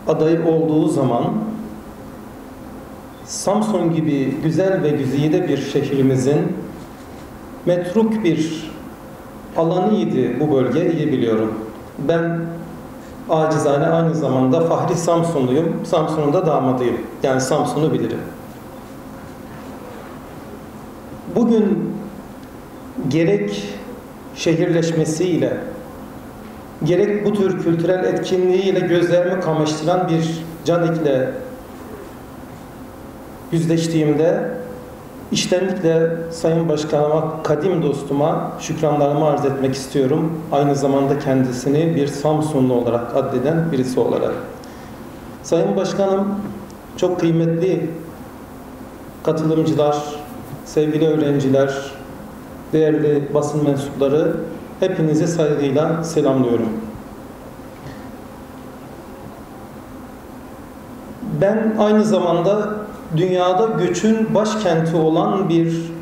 adayı olduğu zaman Samsun gibi güzel ve güzide bir şehrimizin metruk bir alanıydı bu bölge, iyi biliyorum. Ben acizane aynı zamanda Fahri Samsunluyum. Samsun'un da damadıyım. Yani Samsun'u bilirim. Bugün gerek şehirleşmesiyle, gerek bu tür kültürel etkinliğiyle gözlerimi kamaştıran bir Canik'le yüzleştiğimde içtenlikle Sayın Başkanıma, kadim dostuma şükranlarımı arz etmek istiyorum. Aynı zamanda kendisini bir Samsunlu olarak addeden birisi olarak. Sayın Başkanım, çok kıymetli katılımcılar, sevgili öğrenciler, değerli basın mensupları, hepinizi saygıyla selamlıyorum. Ben aynı zamanda dünyada göçün başkenti olan bir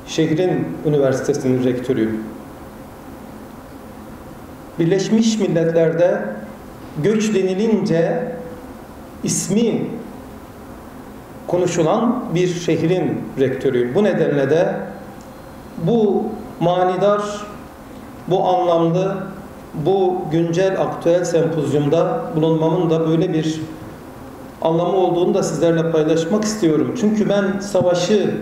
şehrin üniversitesinin rektörüyüm. Birleşmiş Milletler'de göç denilince ismi konuşulan bir şehrin rektörüyüm. Bu nedenle de bu manidar, bu anlamlı, bu güncel aktüel sempozyumda bulunmamın da böyle bir anlamı olduğunu da sizlerle paylaşmak istiyorum. Çünkü ben savaşı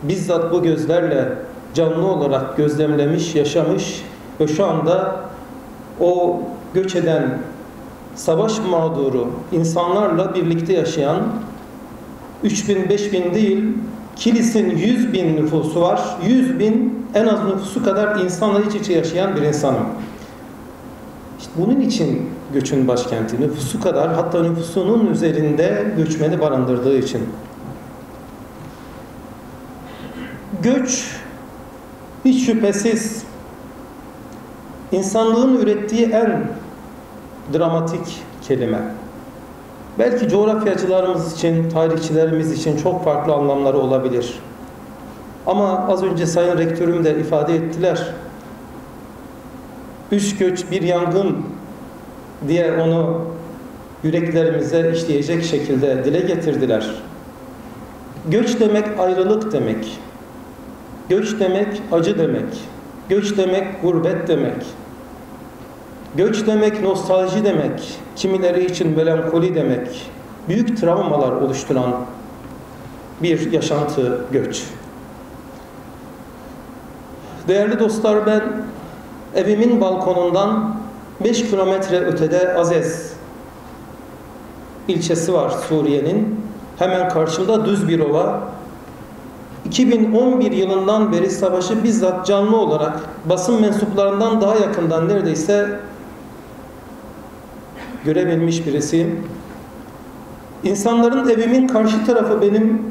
bizzat bu gözlerle canlı olarak gözlemlemiş, yaşamış ve şu anda o göç eden, savaş mağduru insanlarla birlikte yaşayan 3000, 5000 değil, Kilis'in 100.000 nüfusu var. 100.000 en az nüfusu kadar insanla iç içe yaşayan bir insanım. İşte bunun için göçün başkenti, nüfusu kadar, hatta nüfusunun üzerinde göçmeni barındırdığı için. Göç hiç şüphesiz insanlığın ürettiği en dramatik kelime. Belki coğrafyacılarımız için, tarihçilerimiz için çok farklı anlamları olabilir. Ama az önce Sayın Rektörüm de ifade ettiler. Üç göç bir yangın diye onu yüreklerimize işleyecek şekilde dile getirdiler. Göç demek ayrılık demek. Göç demek acı demek. Göç demek gurbet demek. Göç demek nostalji demek. Kimileri için melankoli demek. Büyük travmalar oluşturan bir yaşantı göç. Değerli dostlar, ben evimin balkonundan 5 kilometre ötede Azez ilçesi var Suriye'nin. Hemen karşımda düz bir ova. 2011 yılından beri savaşı bizzat canlı olarak basın mensuplarından daha yakından neredeyse görebilmiş birisiyim. İnsanların evimin karşı tarafı benim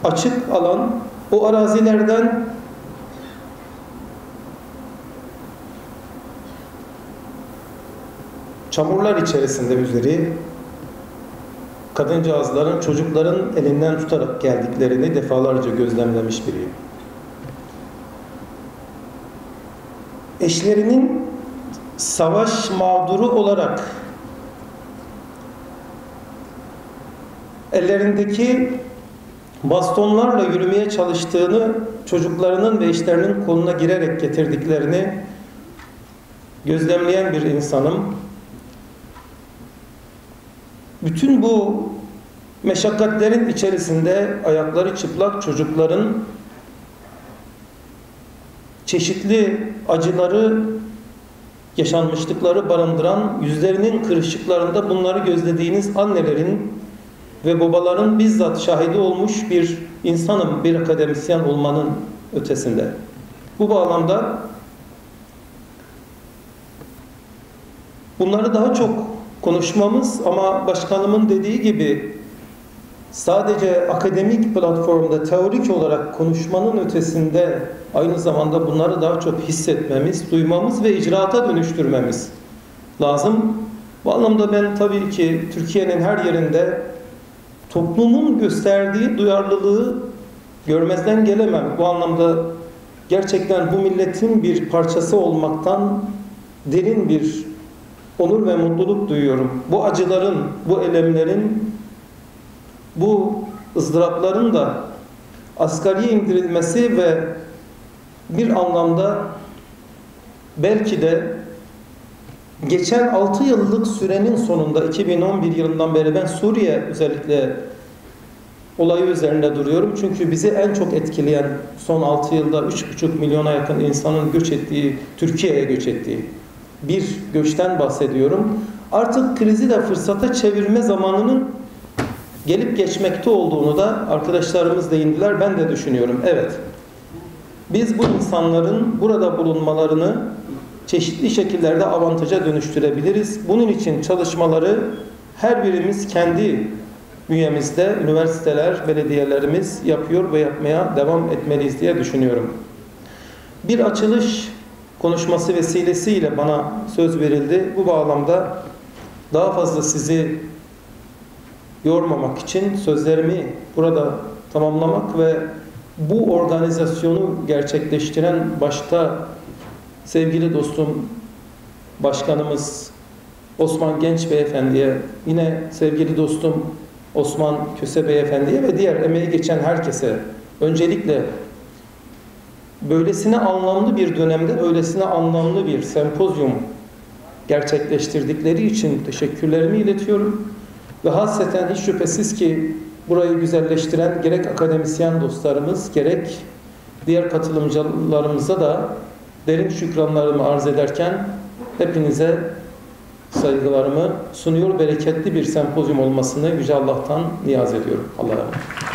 açık alan, o arazilerden çamurlar içerisinde üzeri kadıncağızların, çocukların elinden tutarak geldiklerini defalarca gözlemlemiş biriyim. Eşlerinin savaş mağduru olarak ellerindeki bastonlarla yürümeye çalıştığını, çocuklarının ve eşlerinin koluna girerek getirdiklerini gözlemleyen bir insanım. Bütün bu meşakkatlerin içerisinde ayakları çıplak çocukların çeşitli acıları, yaşanmışlıkları barındıran, yüzlerinin kırışıklarında bunları gözlediğiniz annelerin ve babaların bizzat şahidi olmuş bir insanım, bir akademisyen olmanın ötesinde. Bu bağlamda bunları daha çok konuşmamız, ama başkanımın dediği gibi sadece akademik platformda teorik olarak konuşmanın ötesinde aynı zamanda bunları daha çok hissetmemiz, duymamız ve icraata dönüştürmemiz lazım. Bu anlamda ben tabii ki Türkiye'nin her yerinde toplumun gösterdiği duyarlılığı görmezden gelemem. Bu anlamda gerçekten bu milletin bir parçası olmaktan derin bir onur ve mutluluk duyuyorum. Bu acıların, bu elemlerin, bu ızdırapların da asgariye indirilmesi ve bir anlamda belki de geçen 6 yıllık sürenin sonunda 2011 yılından beri ben Suriye özellikle olayı üzerinde duruyorum. Çünkü bizi en çok etkileyen son 6 yılda 3,5 milyona yakın insanın göç ettiği, Türkiye'ye göç ettiği bir göçten bahsediyorum. Artık krizi de fırsata çevirme zamanının gelip geçmekte olduğunu da arkadaşlarımız değindiler. Ben de düşünüyorum. Evet. Biz bu insanların burada bulunmalarını çeşitli şekillerde avantaja dönüştürebiliriz. Bunun için çalışmaları her birimiz kendi bünyemizde, üniversiteler, belediyelerimiz yapıyor ve yapmaya devam etmeliyiz diye düşünüyorum. Bir açılış konuşması vesilesiyle bana söz verildi. Bu bağlamda daha fazla sizi yormamak için sözlerimi burada tamamlamak ve bu organizasyonu gerçekleştiren başta sevgili dostum başkanımız Osman Genç Beyefendi'ye, yine sevgili dostum Osman Köse Beyefendi'ye ve diğer emeği geçen herkese öncelikle böylesine anlamlı bir dönemde böylesine anlamlı bir sempozyum gerçekleştirdikleri için teşekkürlerimi iletiyorum. Ve hasreten hiç şüphesiz ki burayı güzelleştiren gerek akademisyen dostlarımız gerek diğer katılımcılarımıza da derin şükranlarımı arz ederken hepinize saygılarımı sunuyor. Bereketli bir sempozyum olmasını Yüce Allah'tan niyaz ediyorum. Allah'a emanet.